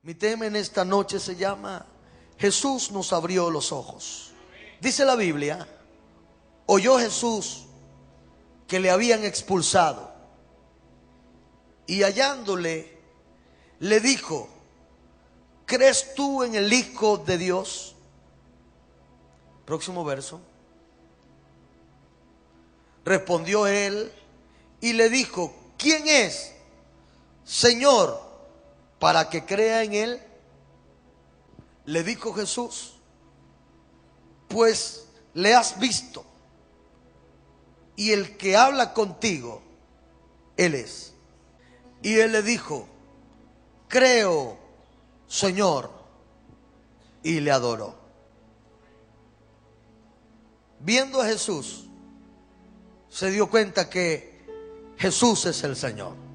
Mi tema en esta noche se llama Jesús nos abrió los ojos. Dice la Biblia, oyó Jesús que le habían expulsado y hallándole le dijo, ¿crees tú en el Hijo de Dios? Próximo verso. Respondió él y le dijo, ¿quién es, Señor, para que crea en él? Le dijo Jesús, pues le has visto, y el que habla contigo, él es. Y él le dijo, creo, Señor, y le adoró. Viendo a Jesús, se dio cuenta que Jesús es el Señor.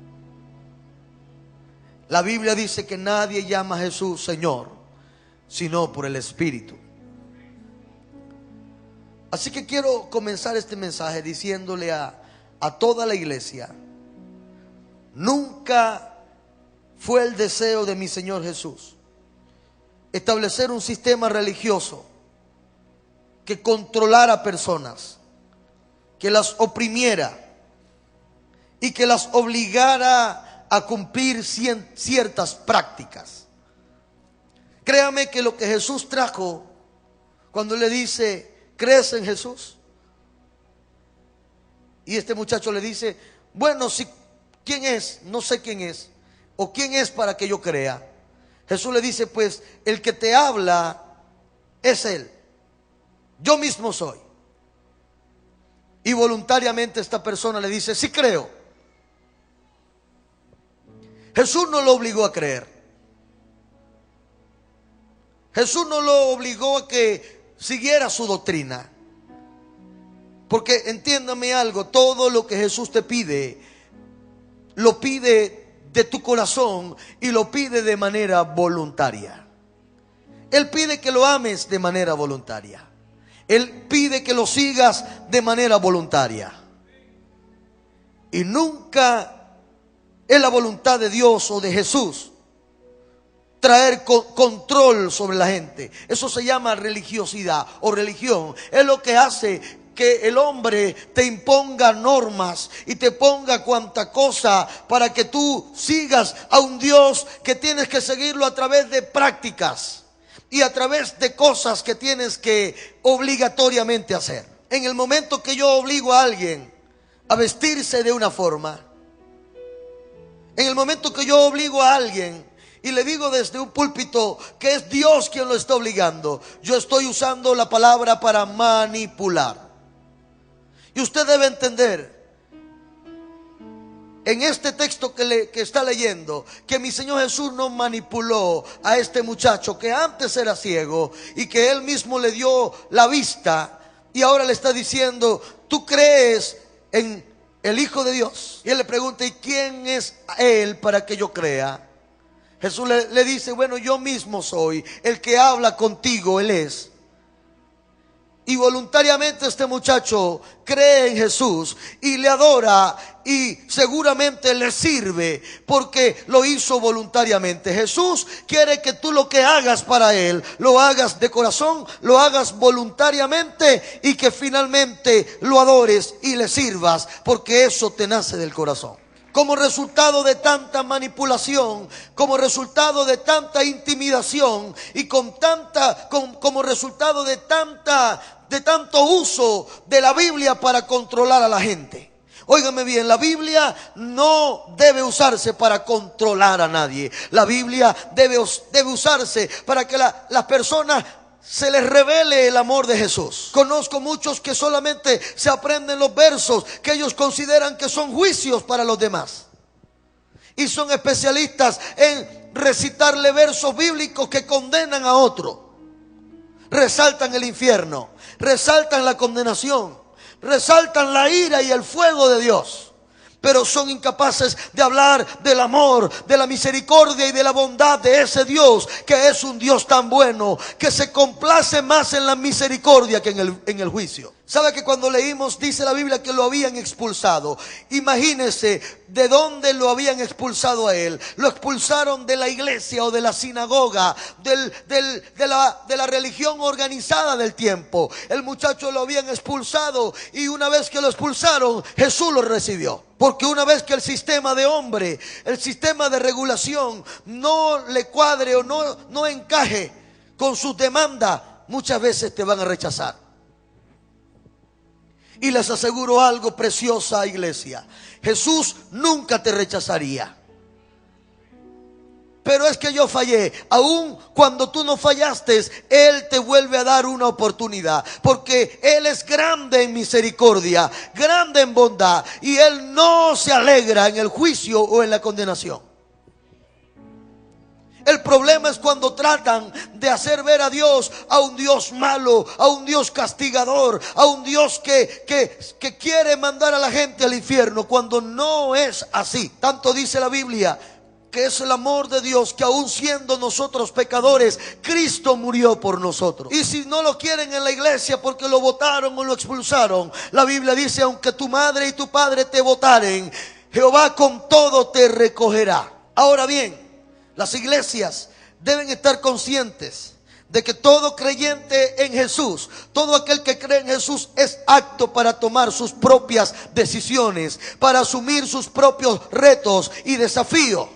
La Biblia dice que nadie llama a Jesús Señor, sino por el Espíritu. Así que quiero comenzar este mensaje diciéndole a toda la iglesia, nunca fue el deseo de mi Señor Jesús establecer un sistema religioso que controlara personas, que las oprimiera y que las obligara a cumplir ciertas prácticas. Créame que lo que Jesús trajo, cuando le dice, ¿crees en Jesús? Y este muchacho le dice, bueno, si ¿quién es? No sé quién es. ¿O quién es para que yo crea? Jesús le dice, pues el que te habla es Él. Yo mismo soy. Y voluntariamente esta persona le dice, sí creo. Jesús no lo obligó a creer. Jesús no lo obligó a que siguiera su doctrina. Porque entiéndame algo, todo lo que Jesús te pide, lo pide de tu corazón y lo pide de manera voluntaria. Él pide que lo ames de manera voluntaria. Él pide que lo sigas de manera voluntaria. Y nunca es la voluntad de Dios o de Jesús traer control sobre la gente. Eso se llama religiosidad o religión. Es lo que hace que el hombre te imponga normas y te ponga cuanta cosa para que tú sigas a un Dios que tienes que seguirlo a través de prácticas y a través de cosas que tienes que obligatoriamente hacer. En el momento que yo obligo a alguien a vestirse de una forma, en el momento que yo obligo a alguien y le digo desde un púlpito que es Dios quien lo está obligando, yo estoy usando la palabra para manipular. Y usted debe entender en este texto que está leyendo que mi Señor Jesús no manipuló a este muchacho que antes era ciego y que Él mismo le dio la vista y ahora le está diciendo, ¿tú crees en el Hijo de Dios? Y Él le pregunta, ¿y quién es Él para que yo crea? Jesús le dice, bueno, yo mismo soy, el que habla contigo, Él es. Y voluntariamente este muchacho cree en Jesús y le adora y seguramente le sirve porque lo hizo voluntariamente. Jesús quiere que tú lo que hagas para Él lo hagas de corazón, lo hagas voluntariamente y que finalmente lo adores y le sirvas porque eso te nace del corazón. Como resultado de tanta manipulación, como resultado de tanta intimidación y como resultado de tanto uso de la Biblia para controlar a la gente. Óigame bien, la Biblia no debe usarse para controlar a nadie. La Biblia debe usarse para que las personas se les revele el amor de Jesús. Conozco muchos que solamente se aprenden los versos que ellos consideran que son juicios para los demás. Y son especialistas en recitarle versos bíblicos que condenan a otro. Resaltan el infierno, resaltan la condenación, resaltan la ira y el fuego de Dios. pero son incapaces de hablar del amor, de la misericordia y de la bondad de ese Dios, que es un Dios tan bueno, que se complace más en la misericordia que en el juicio. ¿Sabe que cuando leímos, dice la Biblia que lo habían expulsado? Imagínese de dónde lo habían expulsado a él. Lo expulsaron de la iglesia o de la sinagoga, de la religión organizada del tiempo. El muchacho lo habían expulsado, y una vez que lo expulsaron, Jesús lo recibió. Porque una vez que el sistema de hombre, el sistema de regulación no le cuadre o no encaje con sus demandas, muchas veces te van a rechazar. Y les aseguro algo, preciosa iglesia: Jesús nunca te rechazaría. Pero es que yo fallé. Aun cuando tú no fallaste, Él te vuelve a dar una oportunidad, porque Él es grande en misericordia, grande en bondad, y Él no se alegra en el juicio o en la condenación. El problema es cuando tratan de hacer ver a Dios a un Dios malo, a un Dios castigador, a un Dios que quiere mandar a la gente al infierno, cuando no es así. Tanto dice la Biblia que es el amor de Dios, que aún siendo nosotros pecadores, Cristo murió por nosotros. Y si no lo quieren en la iglesia porque lo votaron o lo expulsaron, la Biblia dice: aunque tu madre y tu padre te votaren, Jehová con todo te recogerá. Ahora bien, las iglesias deben estar conscientes de que todo creyente en Jesús, todo aquel que cree en Jesús, es apto para tomar sus propias decisiones, para asumir sus propios retos y desafíos.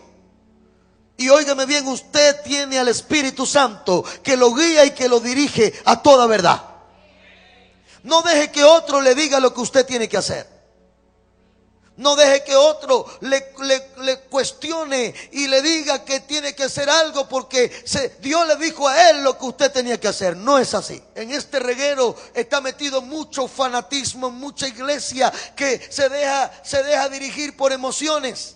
Y óigame bien, usted tiene al Espíritu Santo que lo guía y que lo dirige a toda verdad. No deje que otro le diga lo que usted tiene que hacer. No deje que otro le cuestione y le diga que tiene que hacer algo porque Dios le dijo a él lo que usted tenía que hacer. No es así. En este reguero está metido mucho fanatismo, mucha iglesia que se deja dirigir por emociones.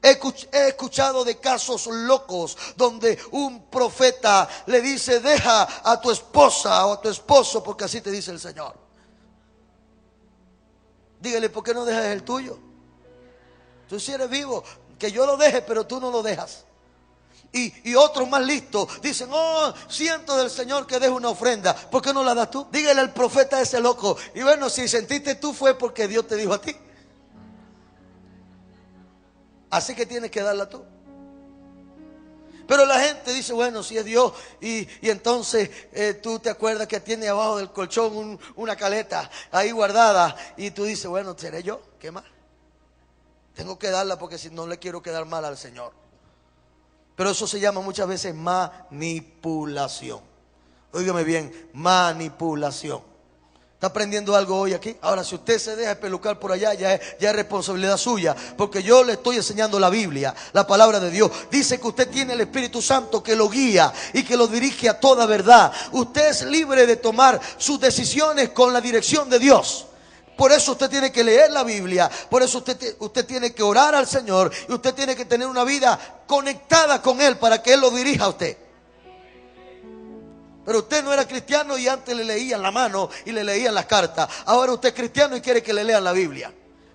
He escuchado de casos locos donde un profeta le dice: deja a tu esposa o a tu esposo, porque así te dice el Señor. Dígale: ¿por qué no dejas el tuyo? Tú sí eres vivo, que yo lo deje, pero tú no lo dejas. Y otros más listos dicen: oh, siento del Señor que deje una ofrenda, ¿por qué no la das tú? Dígale al profeta ese loco: y bueno, si sentiste tú fue porque Dios te dijo a ti, así que tienes que darla tú. Pero la gente dice: bueno, si es Dios, y entonces tú te acuerdas que tiene abajo del colchón una caleta ahí guardada, y tú dices: bueno, seré yo, ¿qué más? Tengo que darla porque si no le quiero quedar mal al Señor. Pero eso se llama muchas veces manipulación. Óigame bien, manipulación. ¿Está aprendiendo algo hoy aquí? Ahora, si usted se deja pelucar por allá, ya es responsabilidad suya, porque yo le estoy enseñando la Biblia, la palabra de Dios. Dice que usted tiene el Espíritu Santo que lo guía y que lo dirige a toda verdad. Usted es libre de tomar sus decisiones con la dirección de Dios. Por eso usted tiene que leer la Biblia, por eso usted tiene que orar al Señor, y usted tiene que tener una vida conectada con Él para que Él lo dirija a usted. Pero usted no era cristiano y antes le leían la mano y le leían las cartas. Ahora usted es cristiano y quiere que le lean la Biblia.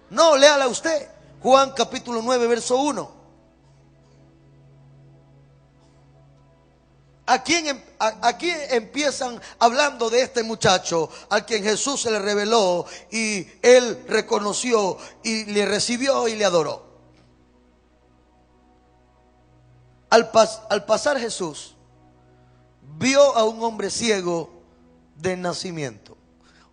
No, léala usted. Juan capítulo 9, verso 1. Aquí empiezan hablando de este muchacho al quien Jesús se le reveló y él reconoció y le recibió y le adoró. Al pasar Jesús, vio a un hombre ciego de nacimiento.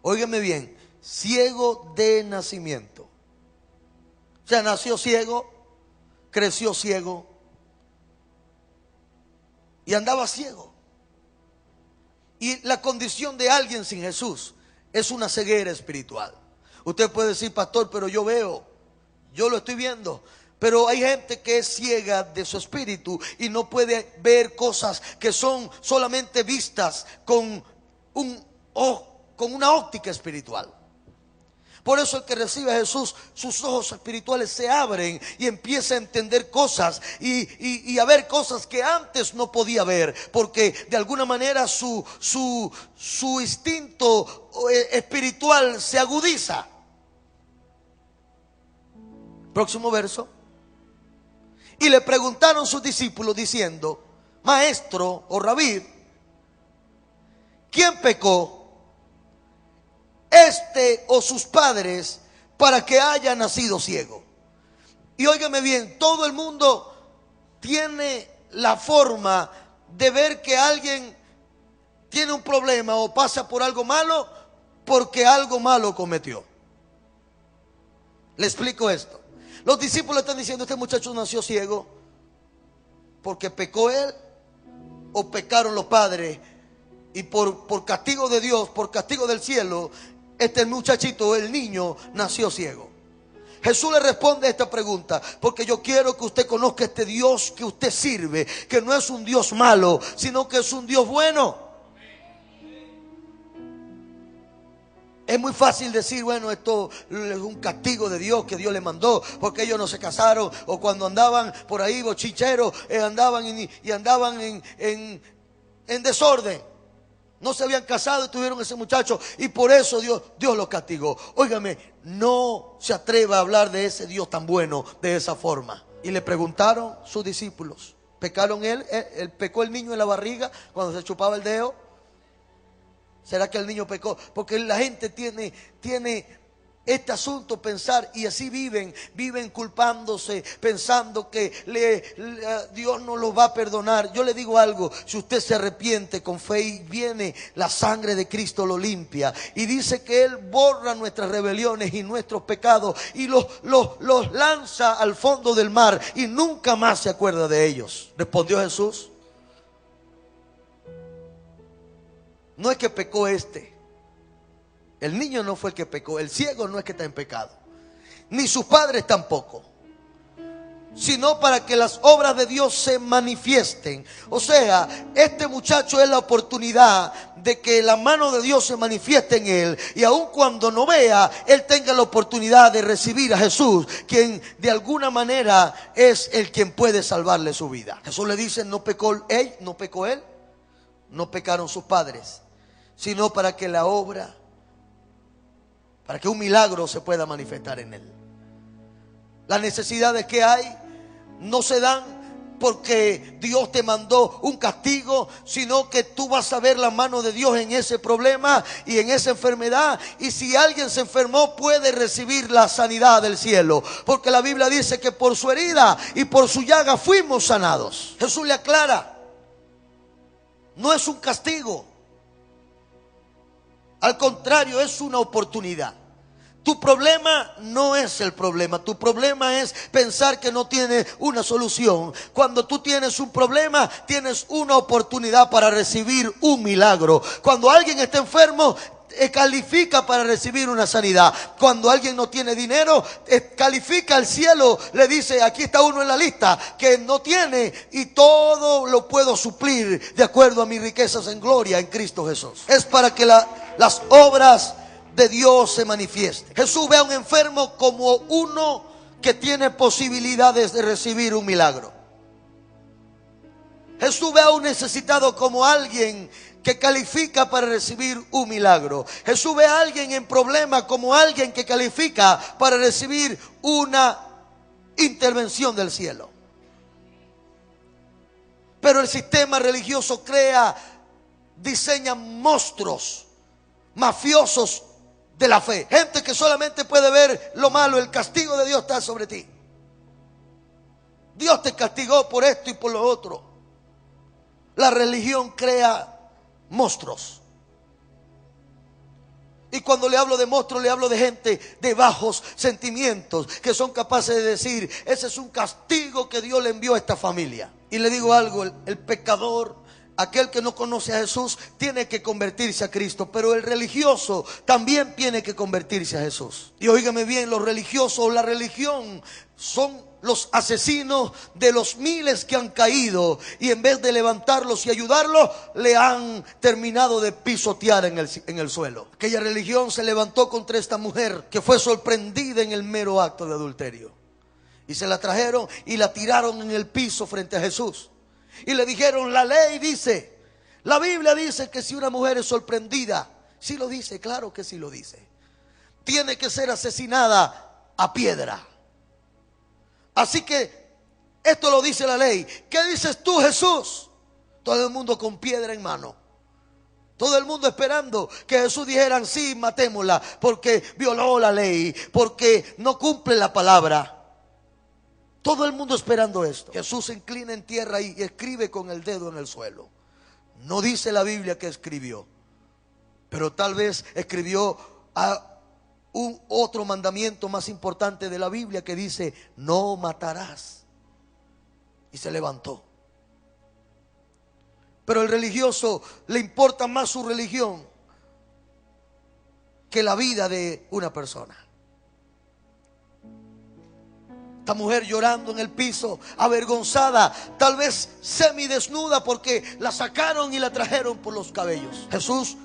Óigame bien, ciego de nacimiento. O sea, nació ciego, creció ciego y andaba ciego. Y la condición de alguien sin Jesús es una ceguera espiritual. Usted puede decir: pastor, pero yo veo, yo lo estoy viendo. Pero hay gente que es ciega de su espíritu y no puede ver cosas que son solamente vistas con una óptica espiritual. Por eso el que recibe a Jesús, sus ojos espirituales se abren y empieza a entender cosas y a ver cosas que antes no podía ver, porque de alguna manera su instinto espiritual se agudiza. Próximo verso. Y le preguntaron sus discípulos diciendo: Maestro o Rabí, ¿quién pecó, este o sus padres, para que haya nacido ciego? Y óigame bien, todo el mundo tiene la forma de ver que alguien tiene un problema o pasa por algo malo porque algo malo cometió. Le explico esto. Los discípulos están diciendo: este muchacho nació ciego porque pecó él o pecaron los padres, y por castigo de Dios, por castigo del cielo, este muchachito, el niño, nació ciego. Jesús le responde a esta pregunta porque yo quiero que usted conozca este Dios que usted sirve, que no es un Dios malo, sino que es un Dios bueno. Es muy fácil decir: bueno, esto es un castigo de Dios que Dios le mandó porque ellos no se casaron, o cuando andaban por ahí bochicheros, andaban en desorden. No se habían casado y tuvieron ese muchacho y por eso Dios los castigó. Óigame, no se atreva a hablar de ese Dios tan bueno de esa forma. Y le preguntaron sus discípulos: ¿pecaron él pecó el niño en la barriga cuando se chupaba el dedo? ¿Será que el niño pecó? Porque la gente tiene este asunto, pensar, y así viven culpándose, pensando que Dios no los va a perdonar. Yo le digo algo: si usted se arrepiente con fe y viene, la sangre de Cristo lo limpia, y dice que Él borra nuestras rebeliones y nuestros pecados y los lanza al fondo del mar y nunca más se acuerda de ellos. Respondió Jesús: no es que pecó el niño no fue el que pecó, el ciego no es que está en pecado, ni sus padres tampoco, sino para que las obras de Dios se manifiesten. O sea, este muchacho es la oportunidad de que la mano de Dios se manifieste en él, y aun cuando no vea, él tenga la oportunidad de recibir a Jesús, quien de alguna manera es el quien puede salvarle su vida. Jesús le dice: no pecó él, no pecaron sus padres, sino para que para que un milagro se pueda manifestar en él. Las necesidades que hay no se dan porque Dios te mandó un castigo, sino que tú vas a ver la mano de Dios en ese problema y en esa enfermedad. Y si alguien se enfermó, puede recibir la sanidad del cielo, porque la Biblia dice que por su herida y por su llaga fuimos sanados. Jesús le aclara: no es un castigo, al contrario, es una oportunidad. Tu problema no es el problema. Tu problema es pensar que no tiene una solución. Cuando tú tienes un problema, tienes una oportunidad para recibir un milagro. Cuando alguien está enfermo, califica para recibir una sanidad. Cuando alguien no tiene dinero, califica al cielo, le dice: aquí está uno en la lista que no tiene, y todo lo puedo suplir de acuerdo a mis riquezas en gloria en Cristo Jesús. Es para que las obras de Dios se manifiesten. Jesús ve a un enfermo como uno que tiene posibilidades de recibir un milagro. Jesús ve a un necesitado como alguien que califica para recibir un milagro. Jesús ve a alguien en problema como alguien que califica para recibir una intervención del cielo. Pero el sistema religioso diseña monstruos mafiosos de la fe. Gente que solamente puede ver lo malo. El castigo de Dios está sobre ti. Dios te castigó por esto y por lo otro. La religión crea monstruos. Y cuando le hablo de monstruos, le hablo de gente de bajos sentimientos, que son capaces de decir: ese es un castigo que Dios le envió a esta familia. Y le digo algo: el pecador, aquel que no conoce a Jesús, tiene que convertirse a Cristo, pero el religioso también tiene que convertirse a Jesús. Y óigame bien, los religiosos, la religión, son los asesinos de los miles que han caído, y en vez de levantarlos y ayudarlos, le han terminado de pisotear en el suelo. Aquella religión se levantó contra esta mujer que fue sorprendida en el mero acto de adulterio, y se la trajeron y la tiraron en el piso frente a Jesús. Y le dijeron: la ley dice, la Biblia dice que si una mujer es sorprendida, sí lo dice, claro que sí lo dice, tiene que ser asesinada a piedra. Así que esto lo dice la ley. ¿Qué dices tú, Jesús? Todo el mundo con piedra en mano. Todo el mundo esperando que Jesús dijera: sí, matémosla, porque violó la ley, porque no cumple la palabra. Todo el mundo esperando esto. Jesús se inclina en tierra y escribe con el dedo en el suelo. No dice la Biblia que escribió, pero tal vez escribió a un otro mandamiento más importante de la Biblia, que dice: no matarás. Y se levantó. Pero el religioso le importa más su religión que la vida de una persona. Esta mujer llorando en el piso, avergonzada, tal vez semidesnuda, porque la sacaron y la trajeron por los cabellos. Jesús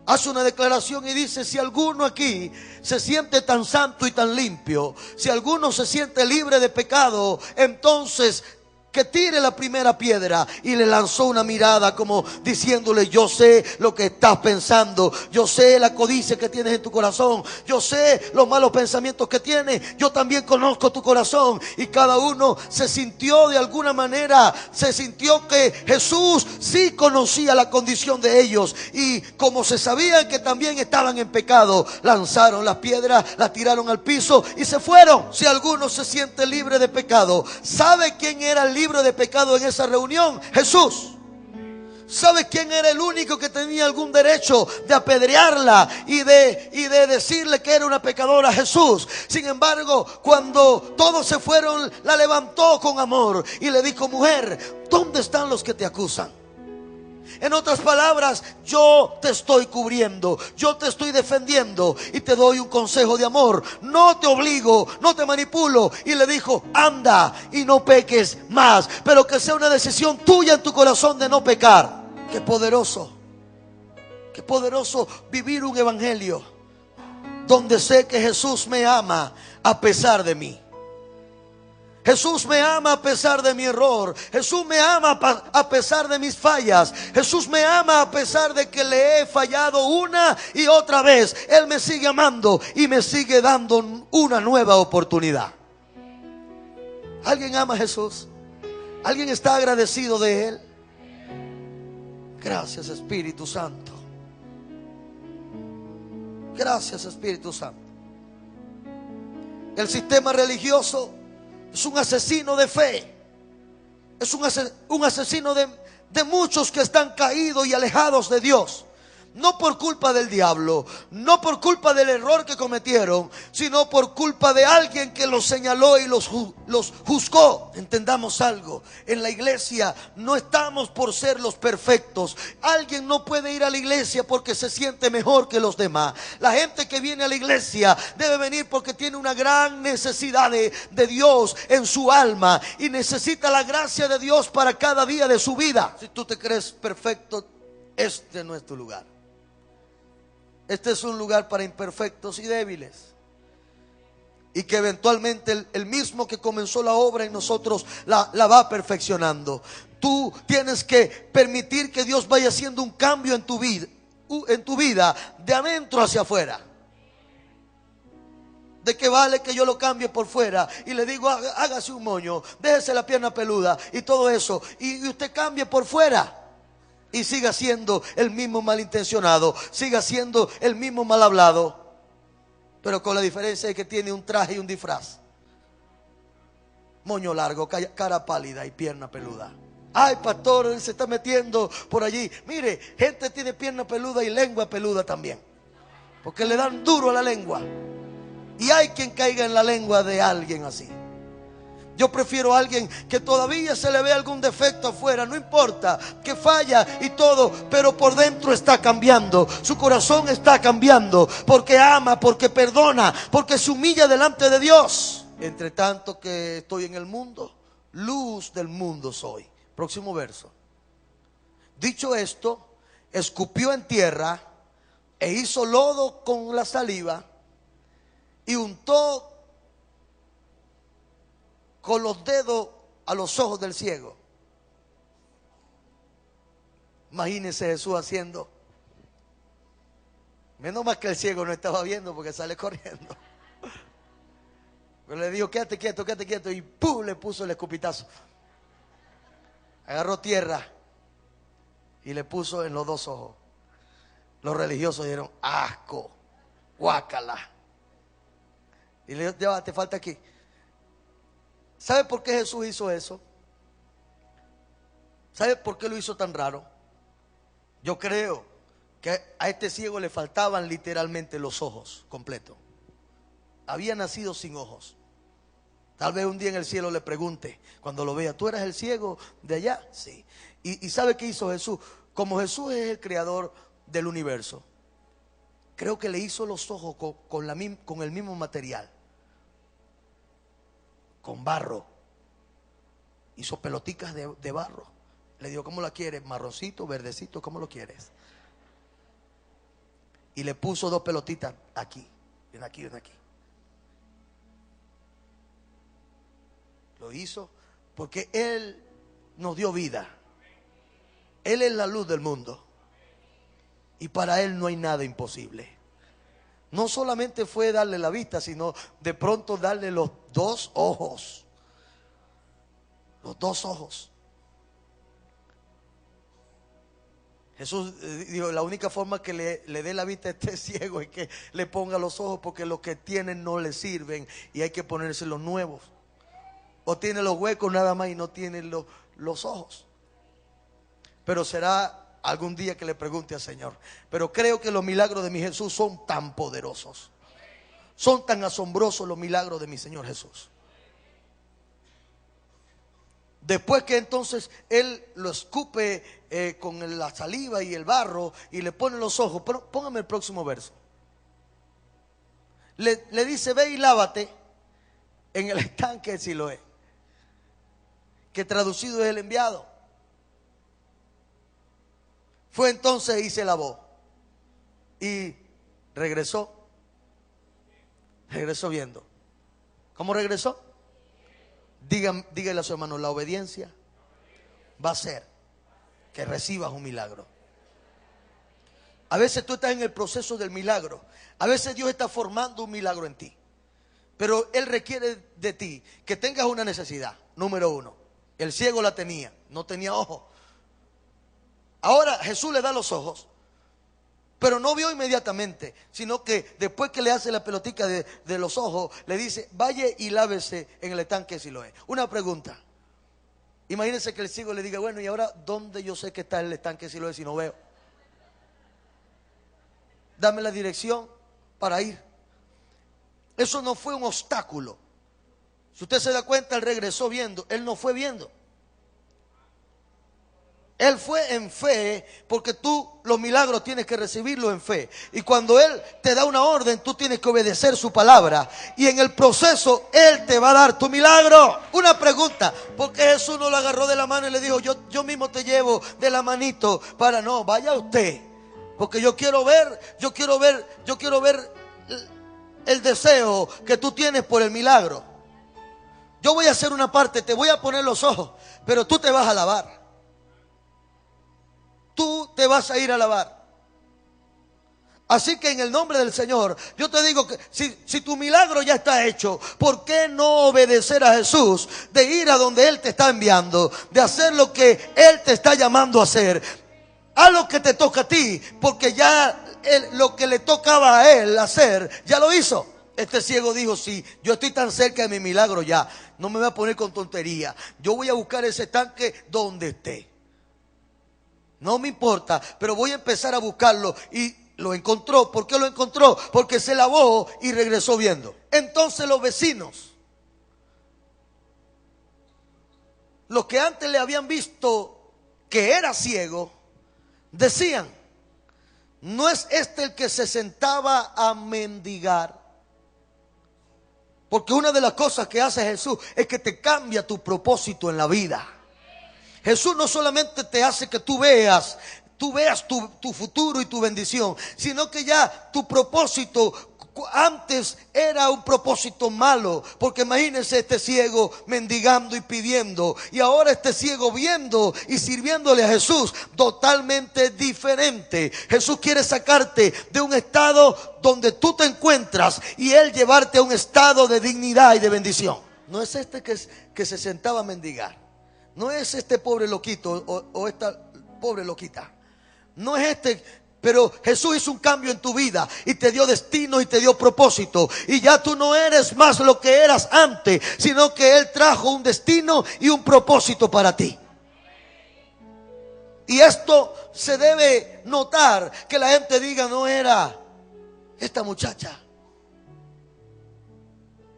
hace una declaración y dice: si alguno aquí se siente tan santo y tan limpio, si alguno se siente libre de pecado, entonces que tire la primera piedra. Y le lanzó una mirada como diciéndole: yo sé lo que estás pensando, yo sé la codicia que tienes en tu corazón, yo sé los malos pensamientos que tienes, yo también conozco tu corazón. Y cada uno se sintió de alguna manera, se sintió que Jesús sí conocía la condición de ellos, y como se sabían que también estaban en pecado, lanzaron las piedras, las tiraron al piso y se fueron. Si alguno se siente libre de pecado, ¿sabe quién era el libre de pecado en esa reunión? Jesús. ¿Sabe quién era el único que tenía algún derecho de apedrearla y de decirle que era una pecadora? Jesús. Sin embargo, cuando todos se fueron, la levantó con amor y le dijo: mujer, ¿dónde están los que te acusan? En otras palabras, yo te estoy cubriendo, yo te estoy defendiendo y te doy un consejo de amor. No te obligo, no te manipulo. Y le dijo: anda y no peques más, pero que sea una decisión tuya en tu corazón de no pecar. Qué poderoso vivir un evangelio donde sé que Jesús me ama a pesar de mí. Jesús me ama a pesar de mi error. Jesús me ama a pesar de mis fallas. Jesús me ama a pesar de que le he fallado una y otra vez. Él me sigue amando y me sigue dando una nueva oportunidad. ¿Alguien ama a Jesús? ¿Alguien está agradecido de Él? Gracias, Espíritu Santo. Gracias, Espíritu Santo. El sistema religioso es un asesino de fe. Es un asesino de muchos que están caídos y alejados de Dios. No por culpa del diablo, no por culpa del error que cometieron, sino por culpa de alguien que los señaló y los juzgó. Entendamos algo: en la iglesia no estamos por ser los perfectos. Alguien no puede ir a la iglesia porque se siente mejor que los demás. La gente que viene a la iglesia debe venir porque tiene una gran necesidad de Dios en su alma y necesita la gracia de Dios para cada día de su vida. Si tú te crees perfecto, este no es tu lugar. Este es un lugar para imperfectos y débiles, y que eventualmente el mismo que comenzó la obra en nosotros la va perfeccionando. Tú tienes que permitir que Dios vaya haciendo un cambio en tu vida de adentro hacia afuera. ¿De qué vale que yo lo cambie por fuera y le digo: hágase un moño, déjese la pierna peluda y todo eso, y usted cambie por fuera y siga siendo el mismo malintencionado, siga siendo el mismo mal hablado, pero con la diferencia de que tiene un traje y un disfraz? Moño largo, cara pálida y pierna peluda. Ay, pastor, él se está metiendo por allí. Mire, gente tiene pierna peluda y lengua peluda también, porque le dan duro a la lengua, y hay quien caiga en la lengua de alguien así. Yo prefiero a alguien que todavía se le ve algún defecto afuera, no importa, que falla y todo, pero por dentro está cambiando, su corazón está cambiando, porque ama, porque perdona, porque se humilla delante de Dios. Entre tanto que estoy en el mundo, luz del mundo soy. Próximo verso. Dicho esto, escupió en tierra e hizo lodo con la saliva y untó con los dedos a los ojos del ciego. Imagínense Jesús haciendo. Menos mal que el ciego no estaba viendo, porque sale corriendo. Pero le dijo, quédate quieto, y ¡pum! Le puso el escupitazo. Agarró tierra y le puso en los dos ojos. Los religiosos dijeron, asco, guácala. Y le dijo, ya te falta aquí. ¿Sabe por qué Jesús hizo eso? ¿Sabe por qué lo hizo tan raro? Yo creo que a este ciego le faltaban literalmente los ojos completos. Había nacido sin ojos. Tal vez un día en el cielo le pregunte, cuando lo vea, ¿tú eras el ciego de allá? Sí. ¿Y sabe qué hizo Jesús? Como Jesús es el creador del universo, creo que le hizo los ojos con el mismo material, con barro. Hizo peloticas de barro. Le dijo, ¿cómo la quieres? Marroncito, verdecito, ¿cómo lo quieres? Y le puso dos pelotitas aquí, ven aquí, ven aquí. Lo hizo porque Él nos dio vida. Él es la luz del mundo. Y para Él no hay nada imposible. No solamente fue darle la vista, sino de pronto darle los dos ojos. Los dos ojos. Jesús dijo, la única forma que le dé la vista a este ciego es que le ponga los ojos, porque los que tienen no le sirven y hay que ponerse los nuevos. O tiene los huecos nada más y no tiene los ojos. Pero será algún día que le pregunte al Señor. Pero creo que los milagros de mi Jesús son tan poderosos. Son tan asombrosos los milagros de mi Señor Jesús. Después que entonces Él lo escupe con la saliva y el barro y le pone los ojos. Pero póngame el próximo verso. Le dice, ve y lávate en el estanque de Siloé, que traducido es el enviado. Fue entonces y se lavó y regresó viendo. ¿Cómo regresó? Dígale a su hermano, la obediencia va a hacer que recibas un milagro. A veces tú estás en el proceso del milagro. A veces Dios está formando un milagro en ti, pero Él requiere de ti que tengas una necesidad. Número uno, el ciego la tenía, no tenía ojos. Ahora Jesús le da los ojos, pero no vio inmediatamente, sino que después que le hace la pelotica de los ojos, le dice, vaya y lávese en el estanque de Siloé. Una pregunta. Imagínense que el ciego le diga, bueno, ¿y ahora dónde yo sé que está el estanque de Siloé si no veo? Dame la dirección para ir. Eso no fue un obstáculo. Si usted se da cuenta, él regresó viendo. Él no fue viendo. Él fue en fe, porque tú los milagros tienes que recibirlos en fe. Y cuando Él te da una orden, tú tienes que obedecer su palabra. Y en el proceso, Él te va a dar tu milagro. Una pregunta, ¿por qué Jesús no lo agarró de la mano y le dijo, yo mismo te llevo de la manito? Para no, vaya usted. Porque yo quiero ver el deseo que tú tienes por el milagro. Yo voy a hacer una parte, te voy a poner los ojos, pero tú te vas a lavar. Tú te vas a ir a lavar. Así que en el nombre del Señor, yo te digo que si tu milagro ya está hecho, ¿por qué no obedecer a Jesús? De ir a donde Él te está enviando, de hacer lo que Él te está llamando a hacer. Haz lo que te toca a ti, porque ya lo que le tocaba a Él hacer, ya lo hizo. Este ciego dijo, sí, yo estoy tan cerca de mi milagro ya, no me voy a poner con tontería. Yo voy a buscar ese estanque donde esté. No me importa, pero voy a empezar a buscarlo. Y lo encontró. ¿Por qué lo encontró? Porque se lavó y regresó viendo. Entonces los vecinos, los que antes le habían visto que era ciego, decían, ¿no es este el que se sentaba a mendigar? Porque una de las cosas que hace Jesús es que te cambia tu propósito en la vida. Jesús no solamente te hace que tú veas tu futuro y tu bendición, sino que ya tu propósito, Antes era un propósito malo, porque imagínense este ciego mendigando y pidiendo, y ahora este ciego viendo y sirviéndole a Jesús, totalmente diferente. Jesús quiere sacarte de un estado donde tú te encuentras y Él llevarte a un estado de dignidad y de bendición. No es este que se sentaba a mendigar, no es este pobre loquito o esta pobre loquita, no es este. Pero Jesús hizo un cambio en tu vida y te dio destino y te dio propósito. Y ya tú no eres más lo que eras antes, sino que Él trajo un destino y un propósito para ti. Y esto se debe notar, que la gente diga: no era esta muchacha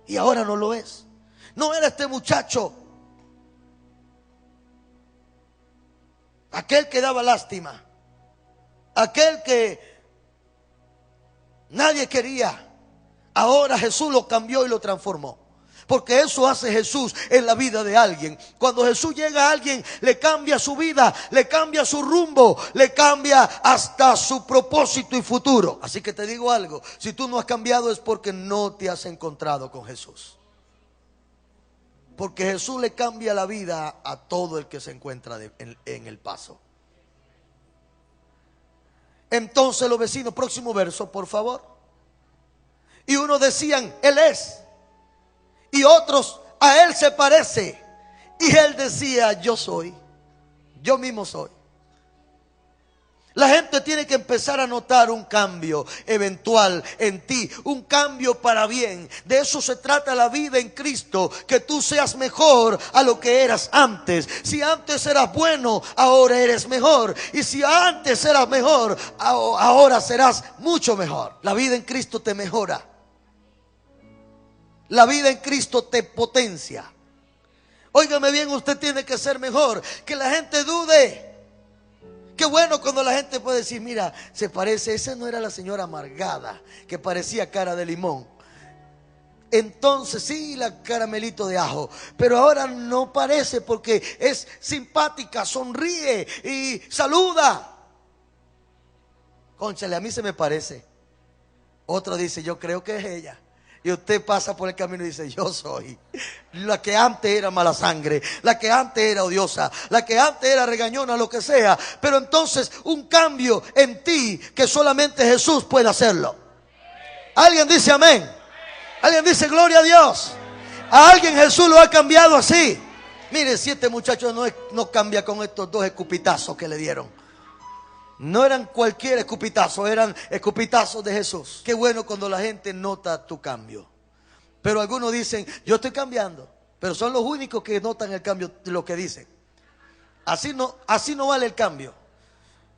y ahora no lo es. No era este muchacho, aquel que daba lástima, aquel que nadie quería. Ahora Jesús lo cambió y lo transformó. Porque eso hace Jesús en la vida de alguien. Cuando Jesús llega a alguien, le cambia su vida, le cambia su rumbo, le cambia hasta su propósito y futuro. Así que te digo algo: si tú no has cambiado es porque no te has encontrado con Jesús. Porque Jesús le cambia la vida a todo el que se encuentra en el paso. Entonces los vecinos, próximo verso por favor. Y unos decían: Él es. Y otros: a Él se parece. Y Él decía: yo soy. Yo mismo soy. La gente tiene que empezar a notar un cambio eventual en ti, un cambio para bien. De eso se trata la vida en Cristo, que tú seas mejor a lo que eras antes. Si antes eras bueno, ahora eres mejor. Y si antes eras mejor, ahora serás mucho mejor. La vida en Cristo te mejora. La vida en Cristo te potencia. Óigame bien, usted tiene que ser mejor. Que la gente dude. Qué bueno cuando la gente puede decir: mira, se parece, esa no era la señora amargada que parecía cara de limón. Entonces sí, la caramelito de ajo, pero ahora no parece, porque es simpática, sonríe y saluda. Cónchale, a mí se me parece. Otro dice: yo creo que es ella. Y usted pasa por el camino y dice: yo soy. La que antes era mala sangre, la que antes era odiosa, la que antes era regañona, lo que sea. Pero entonces un cambio en ti que solamente Jesús puede hacerlo. ¿Alguien dice amén? ¿Alguien dice gloria a Dios? A alguien Jesús lo ha cambiado así. Mire, si este muchacho no cambia con estos dos escupitazos que le dieron. No eran cualquier escupitazo, eran escupitazos de Jesús. Qué bueno cuando la gente nota tu cambio. Pero algunos dicen: yo estoy cambiando. Pero son los únicos que notan el cambio de lo que dicen. Así no vale el cambio.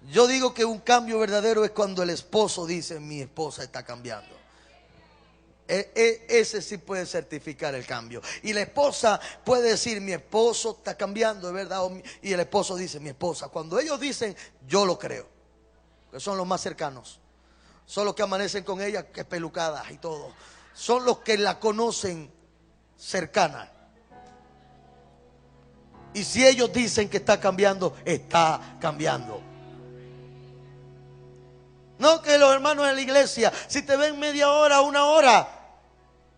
Yo digo que un cambio verdadero es cuando el esposo dice: mi esposa está cambiando. Ese sí puede certificar el cambio. Y la esposa puede decir: mi esposo está cambiando, ¿de verdad? Y el esposo dice: mi esposa. Cuando ellos dicen, yo lo creo. Que son los más cercanos. Son los que amanecen con ella, que pelucadas y todo. Son los que la conocen cercana. Y si ellos dicen que está cambiando, está cambiando. No que los hermanos en la iglesia, si te ven media hora, una hora,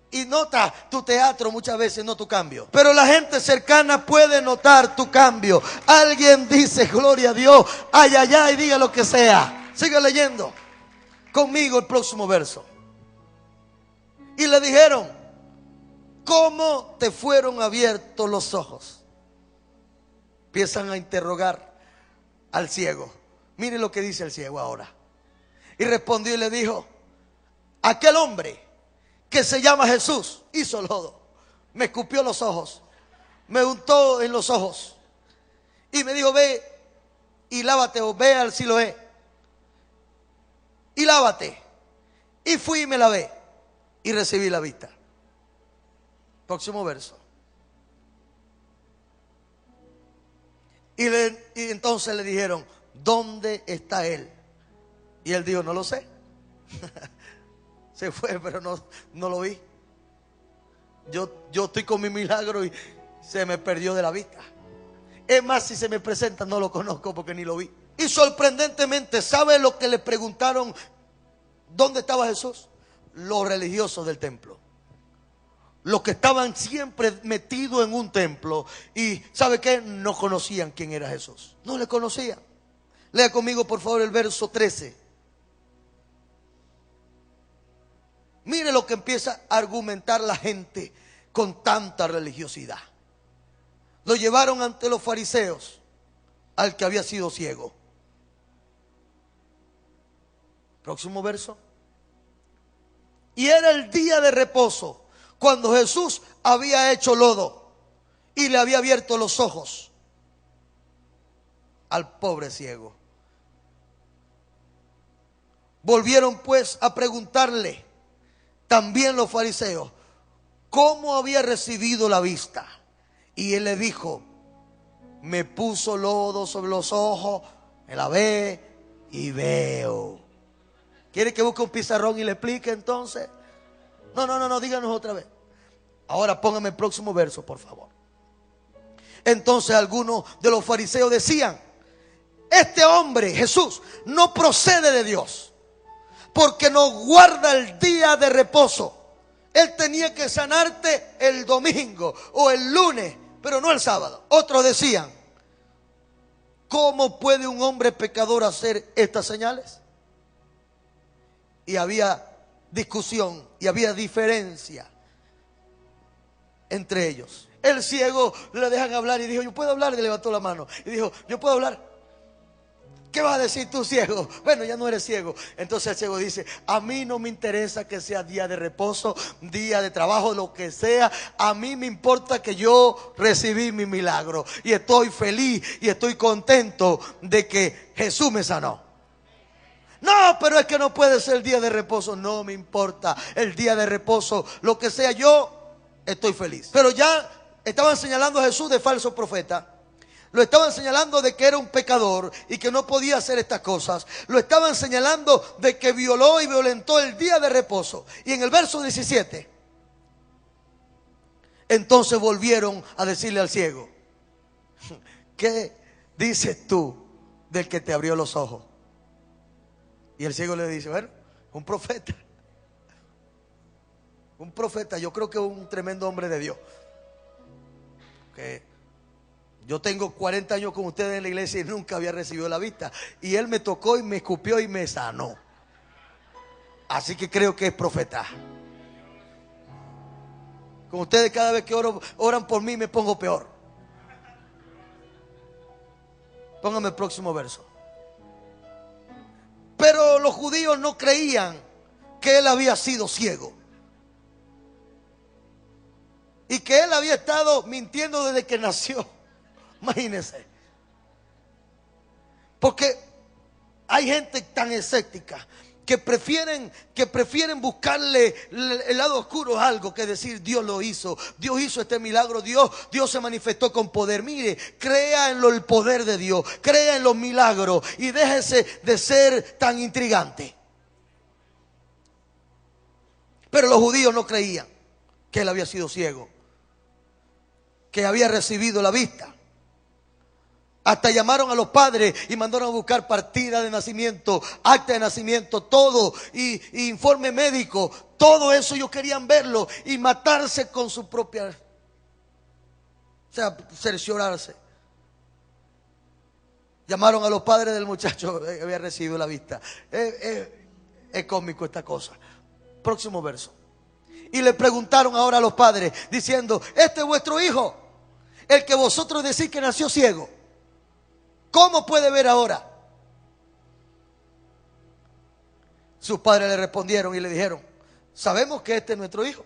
y nota tu teatro, muchas veces no tu cambio. Pero la gente cercana puede notar tu cambio. Alguien dice: gloria a Dios, ay, ay, ay, diga lo que sea. Sigue leyendo conmigo el próximo verso. Y le dijeron: ¿cómo te fueron abiertos los ojos? Empiezan a interrogar al ciego. Mire lo que dice el ciego ahora. Y respondió y le dijo: aquel hombre que se llama Jesús hizo lodo, me escupió los ojos, me untó en los ojos y me dijo: ve y lávate, o ve al Siloé y lávate. Y fui y me lavé y recibí la vista. Próximo verso. Y entonces le dijeron: ¿dónde está él? Y él dijo: no lo sé. Se fue, pero no lo vi. Yo estoy con mi milagro y se me perdió de la vista. Es más, si se me presenta, no lo conozco porque ni lo vi. Y sorprendentemente, ¿sabe lo que le preguntaron? ¿Dónde estaba Jesús? los religiosos del templo, los que estaban siempre metidos en un templo y ¿sabe qué? No conocían quién era Jesús, no le conocían. Lea conmigo por favor el verso 13. Mire lo que empieza a argumentar la gente con tanta religiosidad. Lo llevaron ante los fariseos al que había sido ciego. Próximo verso. Y era el día de reposo, cuando Jesús había hecho lodo y le había abierto los ojos al pobre ciego. Volvieron pues a preguntarle también los fariseos cómo había recibido la vista. Y él le dijo: me puso lodo sobre los ojos, me lavé y veo. ¿Quiere que busque un pizarrón y le explique entonces? No, díganos otra vez. Ahora póngame el próximo verso, por favor. Entonces algunos de los fariseos decían: este hombre, Jesús, no procede de Dios, porque no guarda el día de reposo. Él tenía que sanarte el domingo o el lunes, pero no el sábado. Otros decían: ¿cómo puede un hombre pecador hacer estas señales? Y había discusión y había diferencia entre ellos. El ciego le dejan hablar y dijo: yo puedo hablar. Y levantó la mano y dijo: yo puedo hablar. ¿Qué vas a decir tú, ciego? Bueno, ya no eres ciego. Entonces el ciego dice: a mí no me interesa que sea día de reposo, día de trabajo, lo que sea. A mí me importa que yo recibí mi milagro y estoy feliz y estoy contento de que Jesús me sanó. No, pero es que no puede ser el día de reposo. No me importa el día de reposo, lo que sea, yo estoy feliz. Pero ya estaban señalando a Jesús de falso profeta. Lo estaban señalando de que era un pecador y que no podía hacer estas cosas. Lo estaban señalando de que violó y violentó el día de reposo. Y en el verso 17, entonces volvieron a decirle al ciego: ¿qué dices tú del que te abrió los ojos? Y el ciego le dice: bueno, un profeta. Un profeta, yo creo que un tremendo hombre de Dios. Que yo tengo 40 años con ustedes en la iglesia y nunca había recibido la vista. Y él me tocó y me escupió y me sanó. Así que creo que es profeta. Con ustedes cada vez que oran por mí me pongo peor. Póngame el próximo verso. Pero los judíos no creían que él había sido ciego y que él había estado mintiendo desde que nació. Imagínense. Porque hay gente tan escéptica que prefieren buscarle el lado oscuro a algo que decir: Dios lo hizo, Dios hizo este milagro, Dios se manifestó con poder. Mire, crea en el poder de Dios, crea en los milagros y déjese de ser tan intrigante. Pero los judíos no creían que él había sido ciego, que había recibido la vista. Hasta llamaron a los padres y mandaron a buscar partida de nacimiento, acta de nacimiento, todo, y informe médico. Todo eso ellos querían verlo y matarse con su propia, o sea, cerciorarse. Llamaron a los padres del muchacho que había recibido la vista. Es cómico esta cosa. Próximo verso. Y le preguntaron ahora a los padres diciendo: este es vuestro hijo, el que vosotros decís que nació ciego. ¿Cómo puede ver ahora? Sus padres le respondieron y le dijeron: sabemos que este es nuestro hijo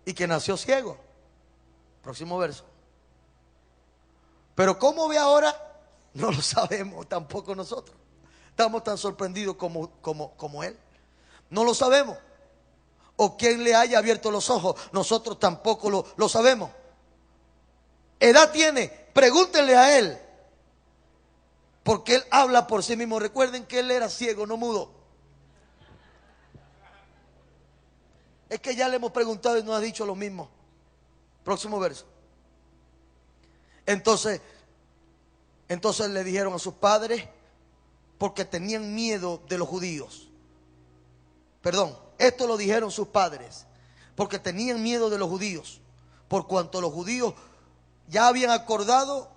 y que nació ciego. Próximo verso. Pero ¿cómo ve ahora? No lo sabemos tampoco nosotros. Estamos tan sorprendidos como él. No lo sabemos. O quien le haya abierto los ojos, nosotros tampoco lo sabemos. Edad tiene, pregúntenle a él, porque él habla por sí mismo. Recuerden que él era ciego, no mudo. Es que ya le hemos preguntado y nos ha dicho lo mismo. Próximo verso. Entonces le dijeron a sus padres, porque tenían miedo de los judíos: esto lo dijeron sus padres, porque tenían miedo de los judíos, por cuanto los judíos ya habían acordado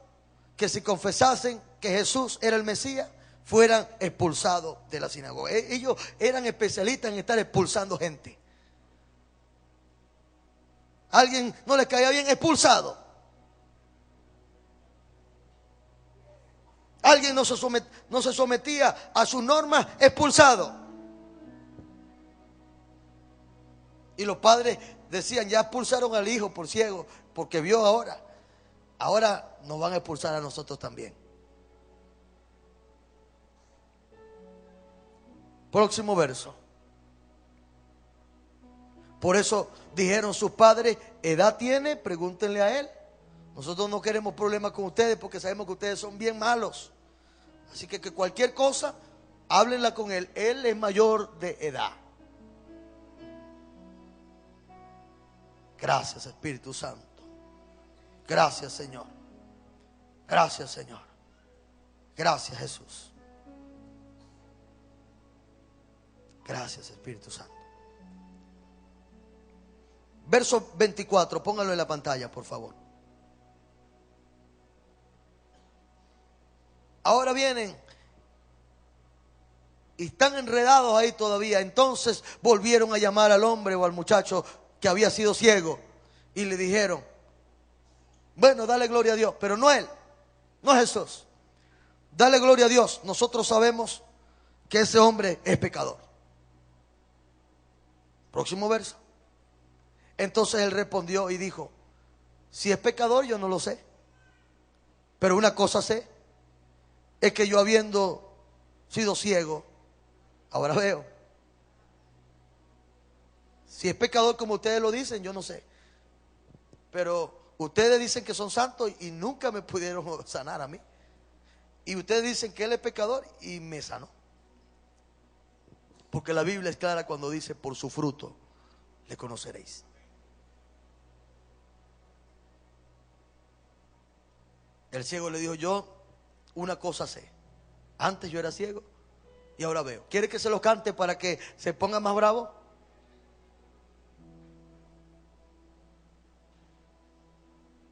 que si confesasen que Jesús era el Mesías, fueran expulsados de la sinagoga. Ellos eran especialistas en estar expulsando gente. Alguien no les caía bien, expulsado. Alguien no se sometía a sus normas, expulsado. Y los padres decían, ya expulsaron al hijo por ciego, porque vio ahora nos van a expulsar a nosotros también. Próximo verso. Por eso dijeron sus padres, ¿edad tiene? Pregúntenle a él. Nosotros no queremos problemas con ustedes porque sabemos que ustedes son bien malos. Así que cualquier cosa, háblenla con él. Él es mayor de edad. Gracias, Espíritu Santo. Gracias, Señor. Gracias, Señor. Gracias, Jesús. Gracias, Espíritu Santo. Verso 24, póngalo en la pantalla, por favor. Ahora vienen y están enredados ahí todavía. Entonces volvieron a llamar al hombre o al muchacho que había sido ciego y le dijeron, bueno, dale gloria a Dios, pero no él, no Jesús. Dale gloria a Dios. Nosotros sabemos que ese hombre es pecador. Próximo verso. Entonces él respondió y dijo, si es pecador yo no lo sé, pero una cosa sé, es que yo habiendo sido ciego, ahora veo. Si es pecador como ustedes lo dicen, yo no sé, pero ustedes dicen que son santos y nunca me pudieron sanar a mí. Y ustedes dicen que él es pecador y me sanó. Porque la Biblia es clara cuando dice, por su fruto le conoceréis. El ciego le dijo, yo una cosa sé. Antes yo era ciego y ahora veo. ¿Quiere que se lo cante para que se ponga más bravo?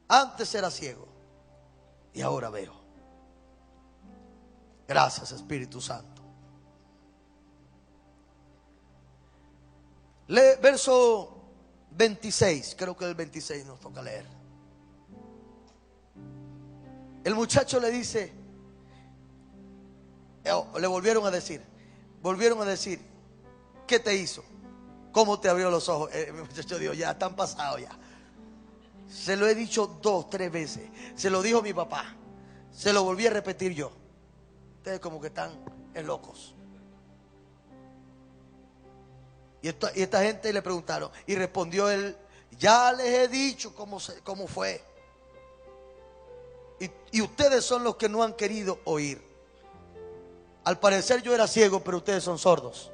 Antes era ciego y ahora veo. Gracias, Espíritu Santo. Lee verso 26, creo que el 26 nos toca leer. El muchacho le dice, le volvieron a decir, ¿qué te hizo? ¿Cómo te abrió los ojos? El muchacho dijo, ya están pasados ya. Se lo he dicho 2, 3 veces. Se lo dijo mi papá. Se lo volví a repetir yo. Ustedes como que están en locos. Y esta gente le preguntaron y respondió él, ya les he dicho cómo fue. Y ustedes son los que no han querido oír. Al parecer yo era ciego, pero ustedes son sordos.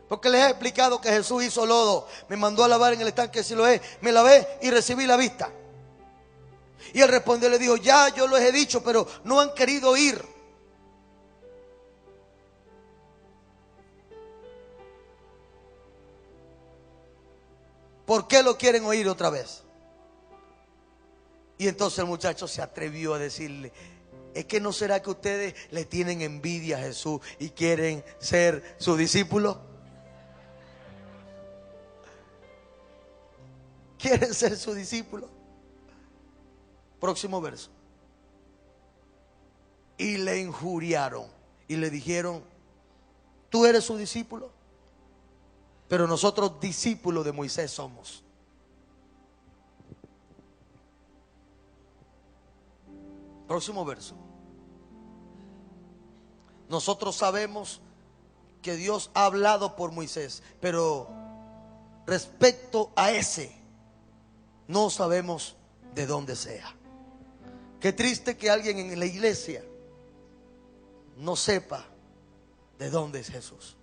Porque les he explicado que Jesús hizo lodo, me mandó a lavar en el estanque de Siloé, me lavé y recibí la vista. Y él respondió y le dijo, ya yo les he dicho, pero no han querido oír. ¿Por qué lo quieren oír otra vez? Y entonces el muchacho se atrevió a decirle, ¿es que no será que ustedes le tienen envidia a Jesús y quieren ser su discípulo? ¿Quieren ser su discípulo? Próximo verso. Y le injuriaron y le dijeron, tú eres su discípulo, pero nosotros discípulos de Moisés somos. Próximo verso. Nosotros sabemos que Dios ha hablado por Moisés, pero respecto a ese, no sabemos de dónde sea. Qué triste que alguien en la iglesia no sepa de dónde es Jesús.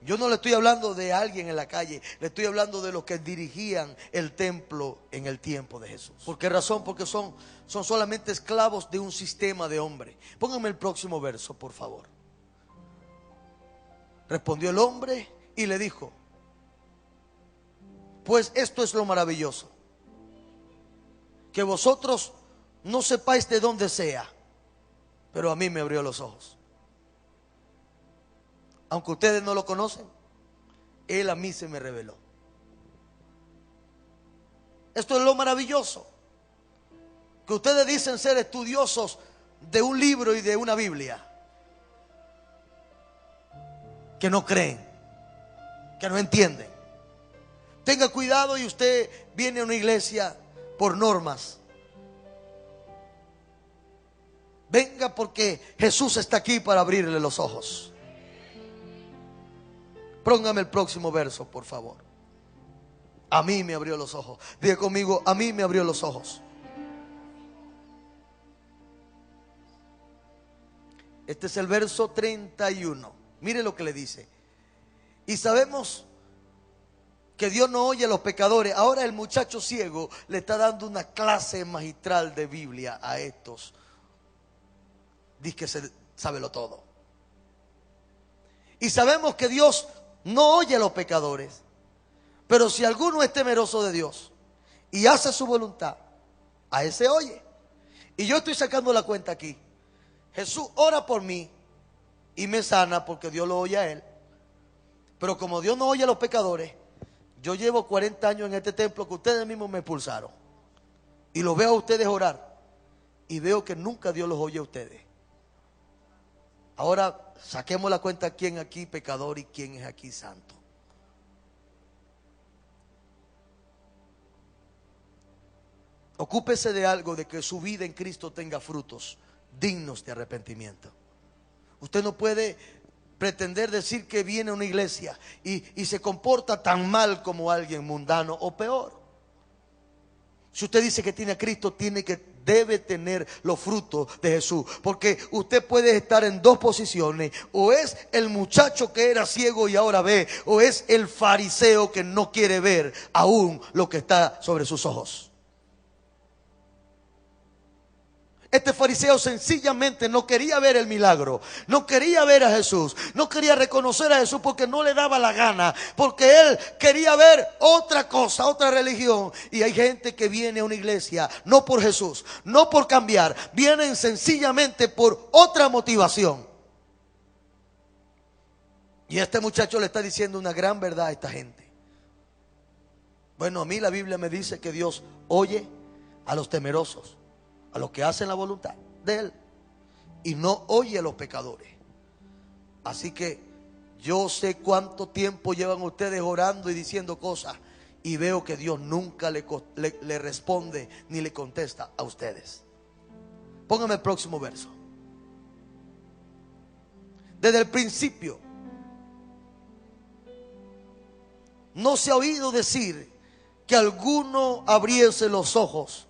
Yo no le estoy hablando de alguien en la calle, le estoy hablando de los que dirigían el templo en el tiempo de Jesús. ¿Por qué razón? Porque son solamente esclavos de un sistema de hombre. Pónganme el próximo verso, por favor. Respondió el hombre y le dijo: pues esto es lo maravilloso, que vosotros no sepáis de dónde sea, pero a mí me abrió los ojos. Aunque ustedes no lo conocen, Él a mí se me reveló. Esto es lo maravilloso, que ustedes dicen ser estudiosos de un libro y de una Biblia, que no creen, que no entienden. Tenga cuidado, y usted viene a una iglesia por normas. Venga porque Jesús está aquí para abrirle los ojos. Póngame el próximo verso, por favor. A mí me abrió los ojos. Diga conmigo: a mí me abrió los ojos. Este es el verso 31. Mire lo que le dice: y sabemos que Dios no oye a los pecadores. Ahora el muchacho ciego le está dando una clase magistral de Biblia a estos. Dice que se sabe lo todo. Y sabemos que Dios no oye a los pecadores, pero si alguno es temeroso de Dios y hace su voluntad, a ese oye. Y yo estoy sacando la cuenta aquí. Jesús ora por mí y me sana porque Dios lo oye a él. Pero como Dios no oye a los pecadores, yo llevo 40 años en este templo que ustedes mismos me expulsaron. Y los veo a ustedes orar y veo que nunca Dios los oye a ustedes. Ahora saquemos la cuenta: quién aquí pecador y quién es aquí santo. Ocúpese de algo, de que su vida en Cristo tenga frutos dignos de arrepentimiento. Usted no puede pretender decir que viene a una iglesia y se comporta tan mal como alguien mundano o peor. Si usted dice que tiene a Cristo, debe tener los frutos de Jesús. Porque usted puede estar en dos posiciones: o es el muchacho que era ciego y ahora ve, o es el fariseo que no quiere ver aún lo que está sobre sus ojos. Este fariseo sencillamente no quería ver el milagro, no quería ver a Jesús, no quería reconocer a Jesús porque no le daba la gana, porque él quería ver otra cosa, otra religión. Y hay gente que viene a una iglesia no por Jesús, no por cambiar, vienen sencillamente por otra motivación. Y este muchacho le está diciendo una gran verdad a esta gente. Bueno, a mí la Biblia me dice que Dios oye a los temerosos, a los que hacen la voluntad de Él, y no oye a los pecadores. Así que yo sé cuánto tiempo llevan ustedes orando y diciendo cosas, y veo que Dios nunca le responde ni le contesta a ustedes. Póngame el próximo verso. Desde el principio no se ha oído decir que alguno abriese los ojos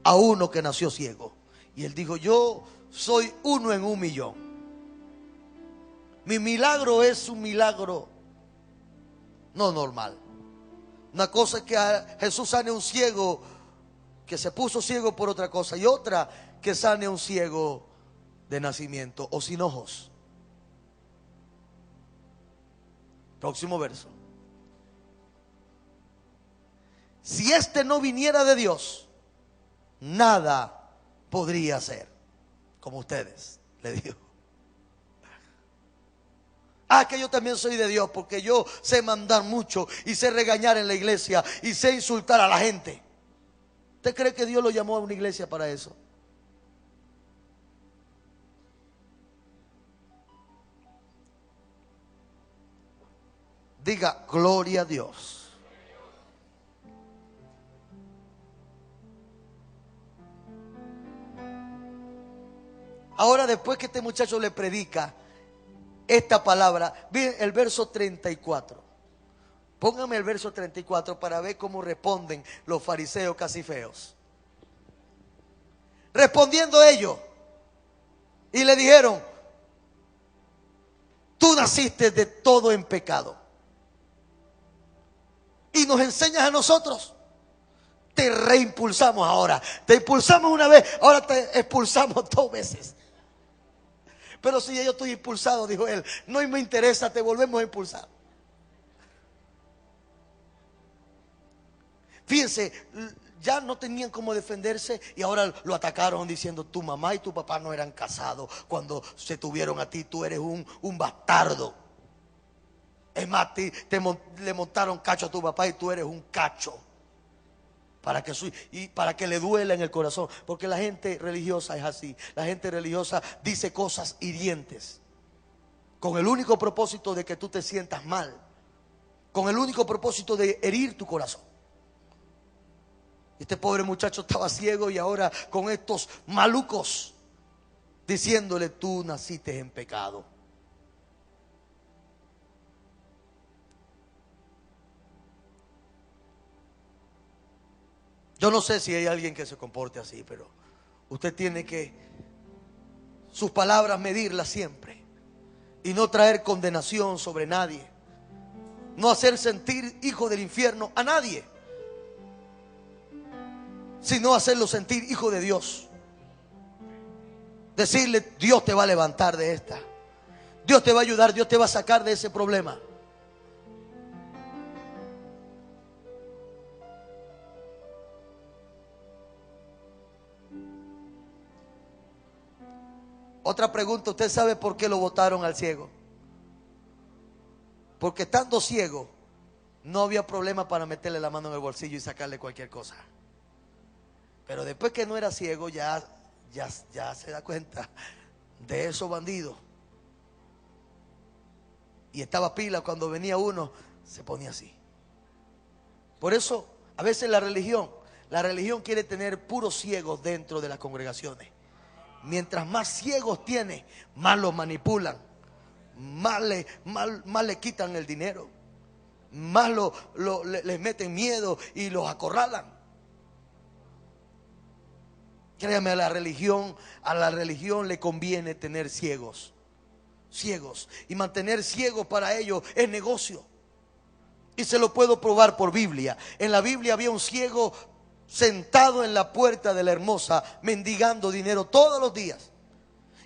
a uno que nació ciego. Y él dijo: yo soy uno en 1.000.000. Mi milagro es un milagro no normal. Una cosa es que Jesús sane a un ciego que se puso ciego por otra cosa, y otra que sane a un ciego de nacimiento o sin ojos. Próximo verso. Si este no viniera de Dios, nada podría ser como ustedes, le dijo. Que yo también soy de Dios porque yo sé mandar mucho y sé regañar en la iglesia y sé insultar a la gente. ¿Usted cree que Dios lo llamó a una iglesia para eso? Diga: gloria a Dios. Ahora, después que este muchacho le predica esta palabra, miren el verso 34. Póngame el verso 34 para ver cómo responden los fariseos casi feos. Respondiendo ellos, y le dijeron: tú naciste de todo en pecado y nos enseñas a nosotros. Te reimpulsamos ahora. Te impulsamos una vez, ahora te expulsamos 2 veces. Pero si yo estoy impulsado, dijo él, no me interesa, te volvemos a impulsar. Fíjense, ya no tenían cómo defenderse y ahora lo atacaron diciendo: tu mamá y tu papá no eran casados cuando se tuvieron a ti, tú eres un bastardo. Es más, le montaron cacho a tu papá y tú eres un cacho. Para que le duela en el corazón. Porque la gente religiosa es así. La gente religiosa dice cosas hirientes con el único propósito de que tú te sientas mal, con el único propósito de herir tu corazón. Este pobre muchacho estaba ciego y ahora con estos malucos diciéndole: tú naciste en pecado. Yo no sé si hay alguien que se comporte así, pero usted tiene que sus palabras medirlas siempre y no traer condenación sobre nadie, no hacer sentir hijo del infierno a nadie, sino hacerlo sentir hijo de Dios. Decirle: Dios te va a levantar de esta, Dios te va a ayudar, Dios te va a sacar de ese problema. Otra pregunta: ¿usted sabe por qué lo botaron al ciego? Porque estando ciego no había problema para meterle la mano en el bolsillo y sacarle cualquier cosa. Pero después que no era ciego, ya se da cuenta de esos bandidos. Y estaba pila, cuando venía uno se ponía así. Por eso a veces la religión quiere tener puros ciegos dentro de las congregaciones. Mientras más ciegos tiene, más los manipulan, más le quitan el dinero, más les meten miedo y los acorralan. Créame, a la religión le conviene tener ciegos, y mantener ciegos para ellos es negocio. Y se lo puedo probar por Biblia. En la Biblia había un ciego sentado en la puerta de la Hermosa mendigando dinero todos los días.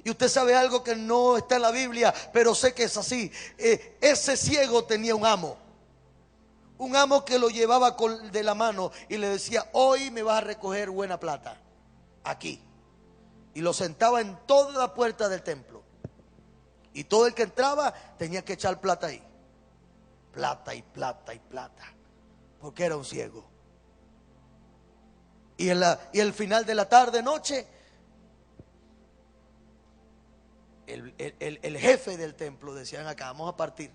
Y usted sabe algo que no está en la Biblia, pero sé que es así. Ese ciego tenía un amo que lo llevaba de la mano y le decía: hoy me vas a recoger buena plata aquí. Y lo sentaba en toda la puerta del templo, y todo el que entraba tenía que echar plata ahí, plata y plata y plata, porque era un ciego. Y al final de la tarde, noche, el jefe del templo decía: ven acá, vamos a partir.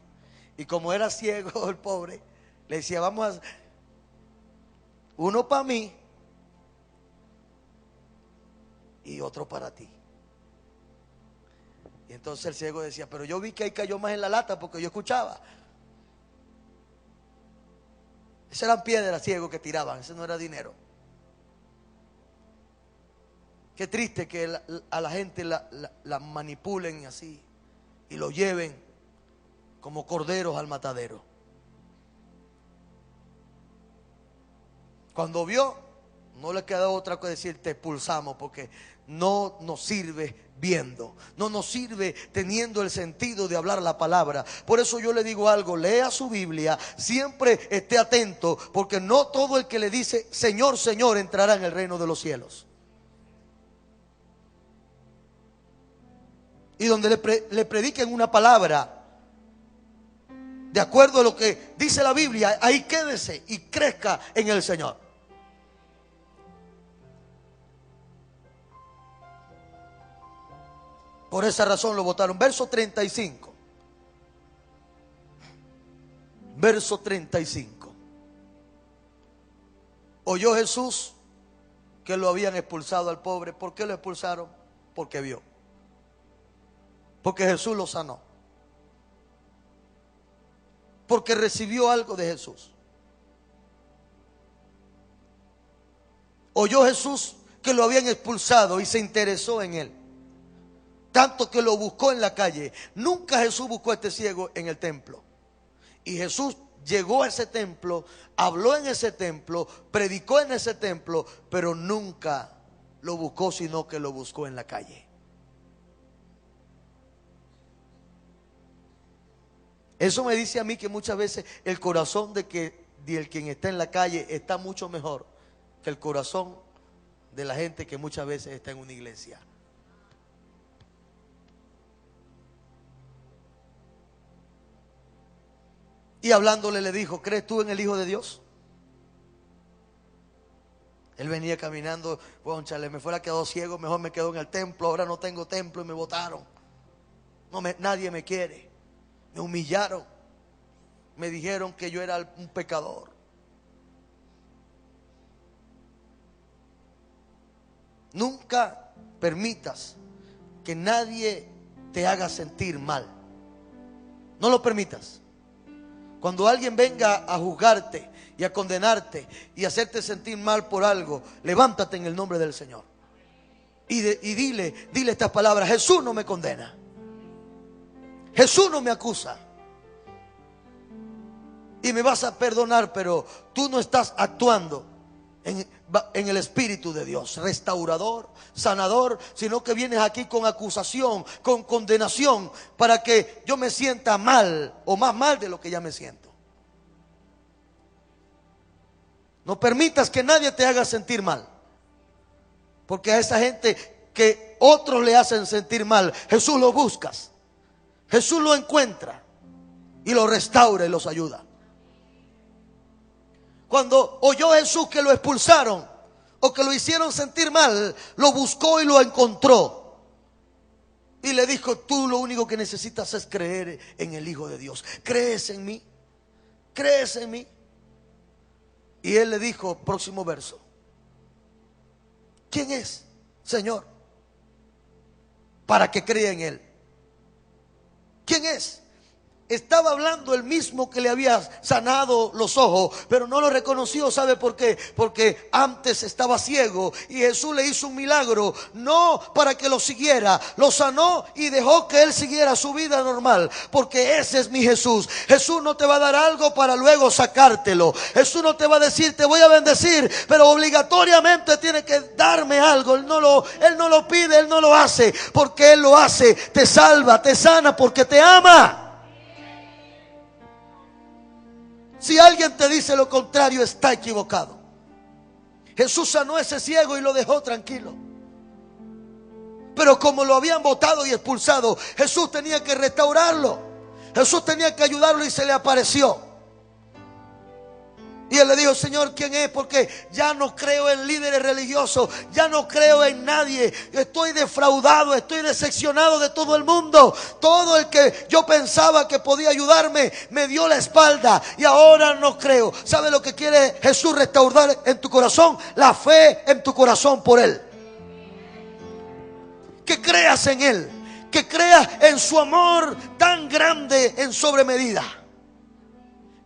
Y como era ciego el pobre, le decía: vamos a uno para mí y otro para ti. Y entonces el ciego decía: pero yo vi que ahí cayó más en la lata, porque yo escuchaba. Esas eran piedras, ciegos, que tiraban, ese no era dinero. Qué triste que a la gente la manipulen así y lo lleven como corderos al matadero. Cuando vio, no le quedó otra cosa decir: te expulsamos, porque no nos sirve viendo, no nos sirve teniendo el sentido de hablar la palabra. Por eso yo le digo algo: lea su Biblia, siempre esté atento, porque no todo el que le dice Señor, Señor entrará en el reino de los cielos. Y donde le prediquen una palabra de acuerdo a lo que dice la Biblia, ahí quédese y crezca en el Señor. Por esa razón lo votaron. Verso 35. Verso 35. Oyó Jesús que lo habían expulsado al pobre. ¿Por qué lo expulsaron? Porque vio. Porque Jesús lo sanó. Porque recibió algo de Jesús. Oyó Jesús que lo habían expulsado y se interesó en él, tanto que lo buscó en la calle. Nunca Jesús buscó a este ciego en el templo. Y Jesús llegó a ese templo, habló en ese templo, predicó en ese templo, pero nunca lo buscó, sino que lo buscó en la calle. Eso me dice a mí que muchas veces el corazón del quien está en la calle está mucho mejor que el corazón de la gente que muchas veces está en una iglesia. Y hablándole le dijo: ¿crees tú en el Hijo de Dios? Él venía caminando, cónchale, me fuera quedado ciego, mejor me quedo en el templo, ahora no tengo templo y me botaron. Nadie me quiere. Me humillaron. Me dijeron que yo era un pecador. Nunca permitas que nadie te haga sentir mal. No lo permitas. Cuando alguien venga a juzgarte y a condenarte y hacerte sentir mal por algo, levántate en el nombre del Señor y dile estas palabras: Jesús no me condena, Jesús no me acusa, y me vas a perdonar, pero tú no estás actuando en el Espíritu de Dios, restaurador, sanador, sino que vienes aquí con acusación, con condenación, para que yo me sienta mal o más mal de lo que ya me siento. No permitas que nadie te haga sentir mal, porque a esa gente que otros le hacen sentir mal, Jesús lo busca, Jesús lo encuentra y lo restaura y los ayuda. Cuando oyó Jesús que lo expulsaron o que lo hicieron sentir mal, lo buscó y lo encontró. Y le dijo: tú lo único que necesitas es creer en el Hijo de Dios. ¿Crees en mí? ¿Crees en mí? Y él le dijo, próximo verso: ¿quién es, Señor, para que crea en él? ¿Quién es? Estaba hablando el mismo que le había sanado los ojos, pero no lo reconoció. ¿Sabe por qué? Porque antes estaba ciego y Jesús le hizo un milagro, no para que lo siguiera, lo sanó y dejó que él siguiera su vida normal, porque ese es mi Jesús. Jesús no te va a dar algo para luego sacártelo. Jesús no te va a decir: te voy a bendecir, pero obligatoriamente tiene que darme algo. Él no lo pide, Él no lo hace, porque Él lo hace. Te salva, te sana, porque te ama. Si alguien te dice lo contrario, está equivocado. Jesús sanó a ese ciego y lo dejó tranquilo. Pero como lo habían botado y expulsado, Jesús tenía que restaurarlo. Jesús tenía que ayudarlo y se le apareció. Y él le dijo: Señor, ¿quién es? Porque ya no creo en líderes religiosos, ya no creo en nadie. Estoy defraudado, estoy decepcionado de todo el mundo. Todo el que yo pensaba que podía ayudarme me dio la espalda y ahora no creo. ¿Sabe lo que quiere Jesús restaurar en tu corazón? La fe en tu corazón por Él. Que creas en Él, que creas en su amor tan grande en sobremedida.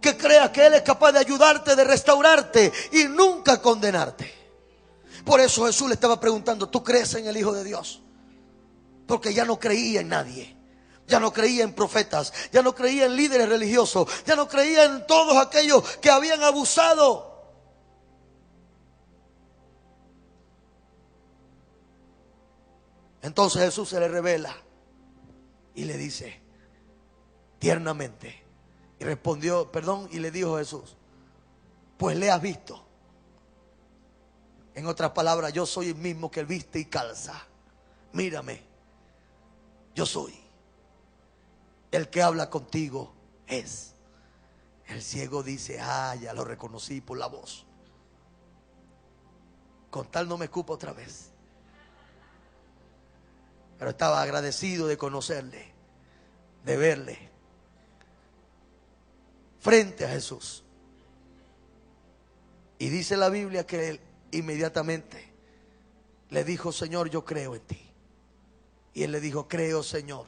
Que creas que Él es capaz de ayudarte, de restaurarte y nunca condenarte. Por eso Jesús le estaba preguntando: ¿tú crees en el Hijo de Dios? Porque ya no creía en nadie. Ya no creía en profetas. Ya no creía en líderes religiosos. Ya no creía en todos aquellos que habían abusado. Entonces Jesús se le revela y le dice tiernamente. Y respondió, y le dijo Jesús: pues le has visto. En otras palabras, yo soy el mismo que viste y calza. Mírame, yo soy. El que habla contigo es. El ciego dice: ya lo reconocí por la voz. Con tal no me escupa otra vez. Pero estaba agradecido de conocerle, de verle frente a Jesús. Y dice la Biblia que él inmediatamente le dijo: Señor, yo creo en ti. Y él le dijo: creo, Señor,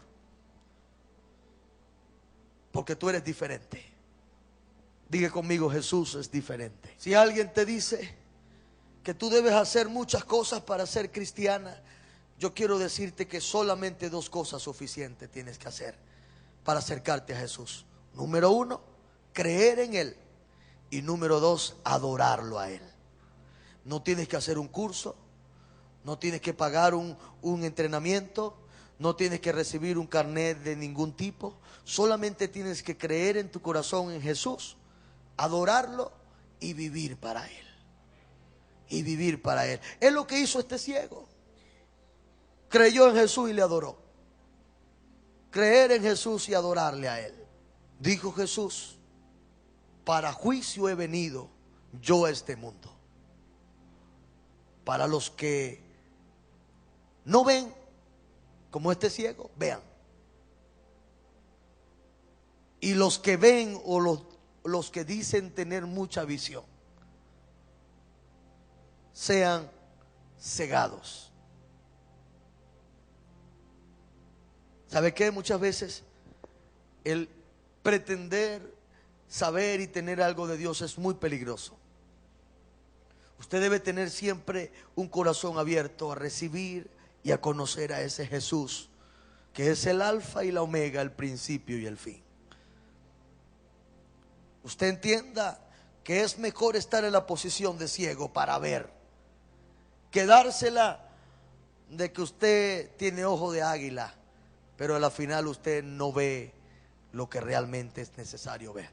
porque tú eres diferente. Diga conmigo: Jesús es diferente. Si alguien te dice que tú debes hacer muchas cosas para ser cristiana, yo quiero decirte que solamente dos cosas suficientes tienes que hacer para acercarte a Jesús. Número uno, creer en Él. Y número dos, adorarlo a Él. No tienes que hacer un curso, no tienes que pagar un entrenamiento, No tienes que recibir un carnet de ningún tipo. Solamente tienes que creer en tu corazón en Jesús, adorarlo y vivir para Él. Y vivir para Él. Es lo que hizo este ciego. Creyó en Jesús y le adoró. Creer en Jesús y adorarle a Él. Dijo Jesús: para juicio he venido yo a este mundo. Para los que no ven, como este ciego, vean. Y los que ven, o los que dicen tener mucha visión, sean cegados. ¿Sabe qué? Muchas veces el pretender saber y tener algo de Dios es muy peligroso. Usted debe tener siempre un corazón abierto a recibir y a conocer a ese Jesús, que es el alfa y la omega, el principio y el fin. Usted entienda que es mejor estar en la posición de ciego para ver, que dársela de que usted tiene ojo de águila, pero a la final usted no ve lo que realmente es necesario ver.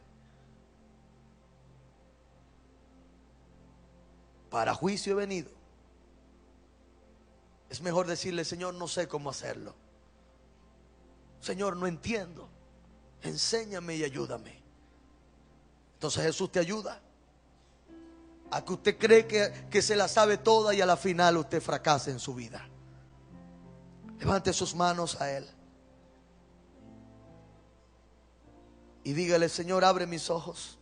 Para juicio he venido. Es mejor decirle: Señor, no sé cómo hacerlo. Señor, no entiendo. Enséñame y ayúdame. Entonces Jesús te ayuda. A que usted cree que se la sabe toda y a la final usted fracasa en su vida. Levante sus manos a Él y dígale: Señor, abre mis ojos,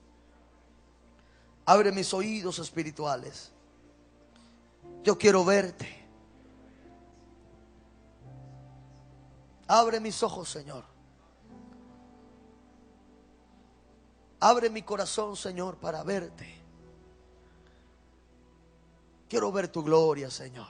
abre mis oídos espirituales. Yo quiero verte. Abre mis ojos, Señor. Abre mi corazón, Señor, para verte. Quiero ver tu gloria, Señor.